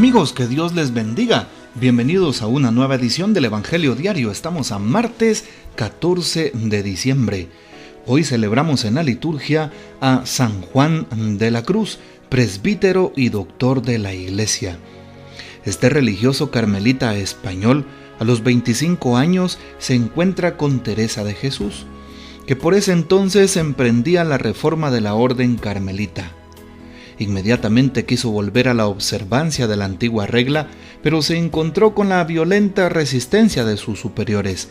Amigos, que Dios les bendiga. Bienvenidos a una nueva edición del Evangelio Diario. Estamos a martes 14 de diciembre. Hoy celebramos en la liturgia a San Juan de la Cruz, presbítero y doctor de la Iglesia. Este religioso carmelita español, a los 25 años, se encuentra con Teresa de Jesús, que por ese entonces emprendía la reforma de la orden carmelita. Inmediatamente quiso volver a la observancia de la antigua regla, pero se encontró con la violenta resistencia de sus superiores.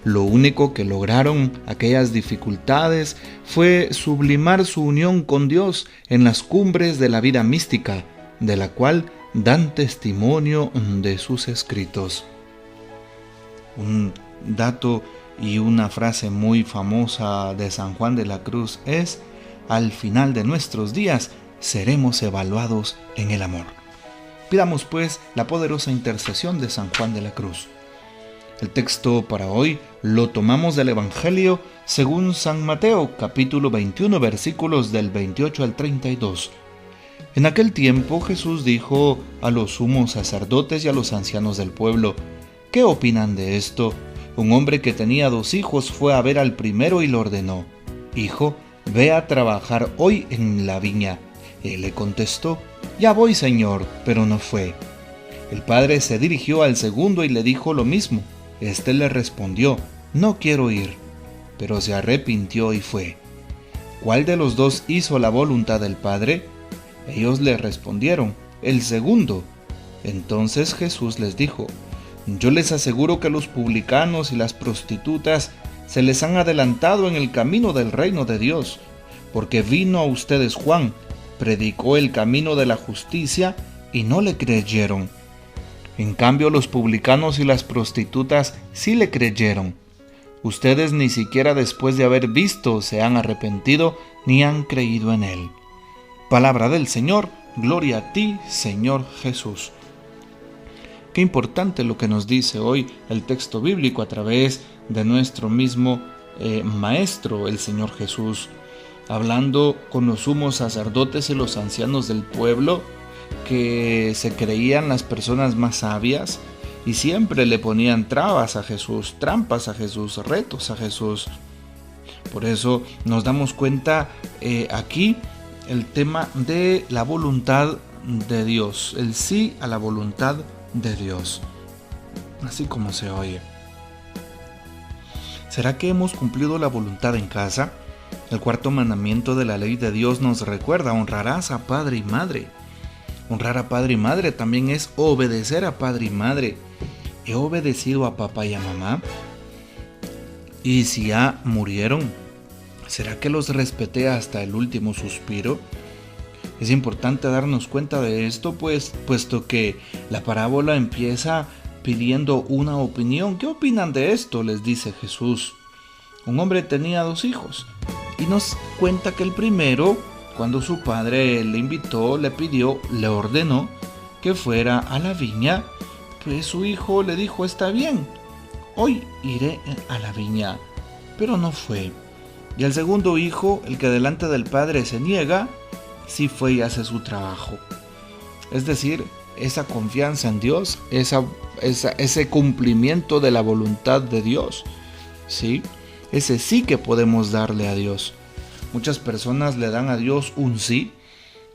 Lo único que lograron aquellas dificultades fue sublimar su unión con Dios en las cumbres de la vida mística, de la cual dan testimonio de sus escritos. Un dato y una frase muy famosa de San Juan de la Cruz es: al final de nuestros días seremos evaluados en el amor. Pidamos pues la poderosa intercesión de San Juan de la Cruz. El texto para hoy lo tomamos del Evangelio según San Mateo, capítulo 21, versículos del 28 al 32. En aquel tiempo Jesús dijo a los sumos sacerdotes y a los ancianos del pueblo: ¿qué opinan de esto? Un hombre que tenía 2 hijos fue a ver al primero y le ordenó: Hijo, ve a trabajar hoy en la viña. Él le contestó: Ya voy, señor, pero no fue. El padre se dirigió al segundo y le dijo lo mismo. Este le respondió: No quiero ir. Pero se arrepintió y fue. ¿Cuál de los dos hizo la voluntad del padre? Ellos le respondieron: El segundo. Entonces Jesús les dijo: Yo les aseguro que los publicanos y las prostitutas se les han adelantado en el camino del reino de Dios, porque vino a ustedes Juan, predicó el camino de la justicia y no le creyeron. En cambio, los publicanos y las prostitutas sí le creyeron. Ustedes ni siquiera después de haber visto se han arrepentido ni han creído en él. Palabra del Señor, gloria a ti, Señor Jesús. Qué importante lo que nos dice hoy el texto bíblico a través de nuestro mismo Maestro, el Señor Jesús, hablando con los sumos sacerdotes y los ancianos del pueblo, que se creían las personas más sabias y siempre le ponían trabas a Jesús, trampas a Jesús, retos a Jesús. Por eso nos damos cuenta aquí el tema de la voluntad de Dios, el sí a la voluntad de Dios, así como se oye. ¿Será que hemos cumplido la voluntad en casa? El 4º mandamiento de la ley de Dios nos recuerda: honrarás a padre y madre. Honrar a padre y madre también es obedecer a padre y madre. ¿He obedecido a papá y a mamá? Y si ya murieron, ¿será que los respeté hasta el último suspiro? Es importante darnos cuenta de esto, puesto que la parábola empieza pidiendo una opinión. ¿Qué opinan de esto?, les dice Jesús. Un hombre tenía 2 hijos y nos cuenta que el primero, cuando su padre le invitó, le pidió, le ordenó que fuera a la viña, pues su hijo le dijo: está bien, hoy iré a la viña, pero no fue. Y el segundo hijo, el que delante del padre se niega, sí fue y hace su trabajo. Es decir, esa confianza en Dios, ese cumplimiento de la voluntad de Dios, ¿sí? Ese sí que podemos darle a Dios. Muchas personas le dan a Dios un sí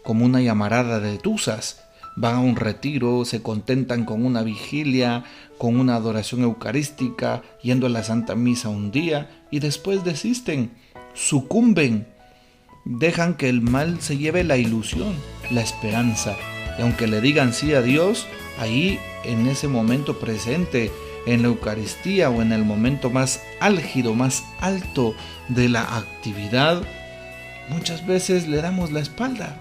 como una llamarada de tusas. Van a un retiro, se contentan con una vigilia, con una adoración eucarística, yendo a la Santa Misa un día y después desisten, sucumben, dejan que el mal se lleve la ilusión, la esperanza. Y aunque le digan sí a Dios, ahí en ese momento presente, en la Eucaristía o en el momento más álgido, más alto de la actividad, muchas veces le damos la espalda.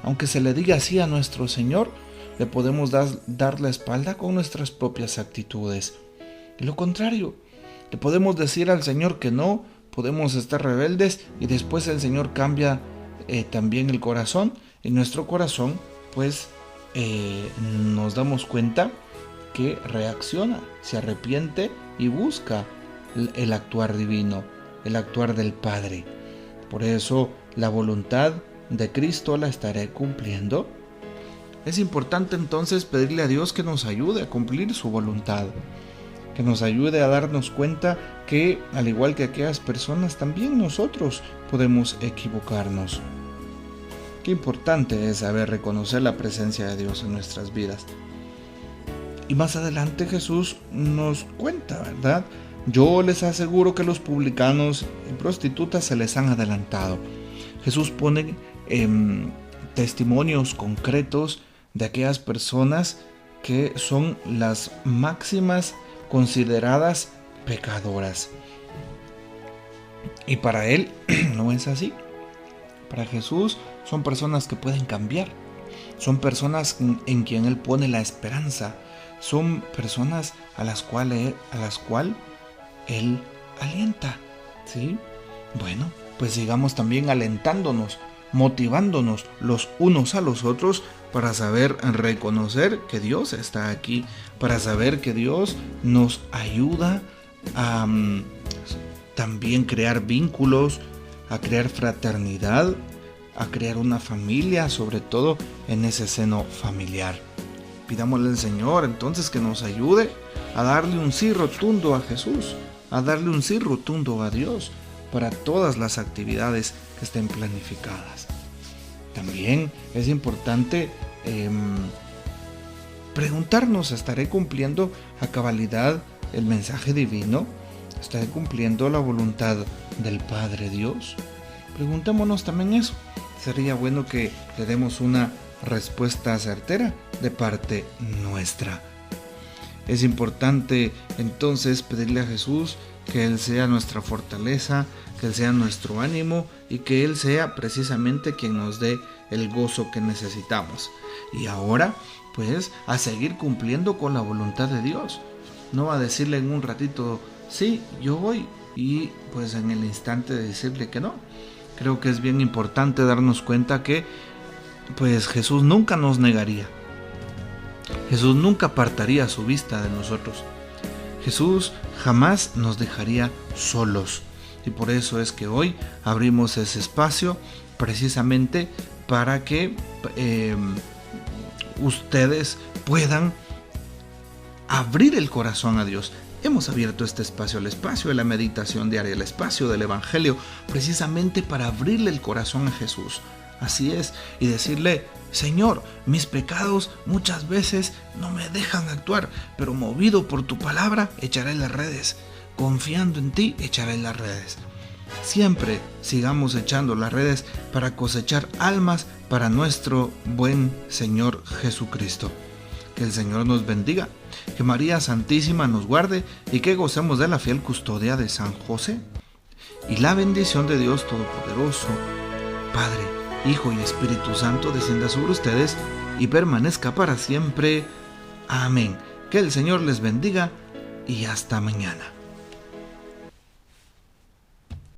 Aunque se le diga así a nuestro Señor, le podemos dar la espalda con nuestras propias actitudes. Y lo contrario, le podemos decir al Señor que no, podemos estar rebeldes y después el Señor cambia también el corazón. En nuestro corazón, nos damos cuenta que reacciona, se arrepiente y busca el actuar divino, el actuar del Padre. Por eso la voluntad de Cristo la estaré cumpliendo. Es importante entonces pedirle a Dios que nos ayude a cumplir su voluntad, que nos ayude a darnos cuenta que, al igual que aquellas personas, también nosotros podemos equivocarnos. Qué importante es saber reconocer la presencia de Dios en nuestras vidas. Y más adelante Jesús nos cuenta, ¿verdad? Yo les aseguro que los publicanos y prostitutas se les han adelantado. Jesús pone testimonios concretos de aquellas personas que son las máximas consideradas pecadoras. Y para Él no es así. Para Jesús son personas que pueden cambiar. Son personas en quien Él pone la esperanza. Son personas a las cuales Él alienta. ¿Sí? Bueno, pues sigamos también alentándonos, motivándonos los unos a los otros para saber reconocer que Dios está aquí, para saber que Dios nos ayuda a también crear vínculos, a crear fraternidad, a crear una familia, sobre todo en ese seno familiar. Pidámosle al Señor entonces que nos ayude a darle un sí rotundo a Jesús, a darle un sí rotundo a Dios para todas las actividades que estén planificadas. También es importante preguntarnos, ¿estaré cumpliendo a cabalidad el mensaje divino? ¿Estaré cumpliendo la voluntad del Padre Dios? Preguntémonos también eso. Sería bueno que le demos una respuesta certera de parte nuestra. Es importante entonces pedirle a Jesús que Él sea nuestra fortaleza, que Él sea nuestro ánimo y que Él sea precisamente quien nos dé el gozo que necesitamos. Y ahora, pues, a seguir cumpliendo con la voluntad de Dios. No a decirle en un ratito, sí, yo voy, y pues en el instante de decirle que no. Creo que es bien importante darnos cuenta que, pues, Jesús nunca nos negaría. Jesús nunca apartaría su vista de nosotros. Jesús jamás nos dejaría solos. Y por eso es que hoy abrimos ese espacio precisamente para que ustedes puedan abrir el corazón a Dios. Hemos abierto este espacio, el espacio de la meditación diaria, el espacio del Evangelio, precisamente para abrirle el corazón a Jesús. Así es, y decirle, Señor, mis pecados muchas veces no me dejan actuar, pero movido por tu palabra, echaré las redes. Confiando en ti, echaré las redes. Siempre sigamos echando las redes para cosechar almas para nuestro buen Señor Jesucristo. Que el Señor nos bendiga, que María Santísima nos guarde y que gocemos de la fiel custodia de San José. Y la bendición de Dios Todopoderoso, Padre, Hijo y Espíritu Santo descienda sobre ustedes y permanezca para siempre. Amén. Que el Señor les bendiga y hasta mañana.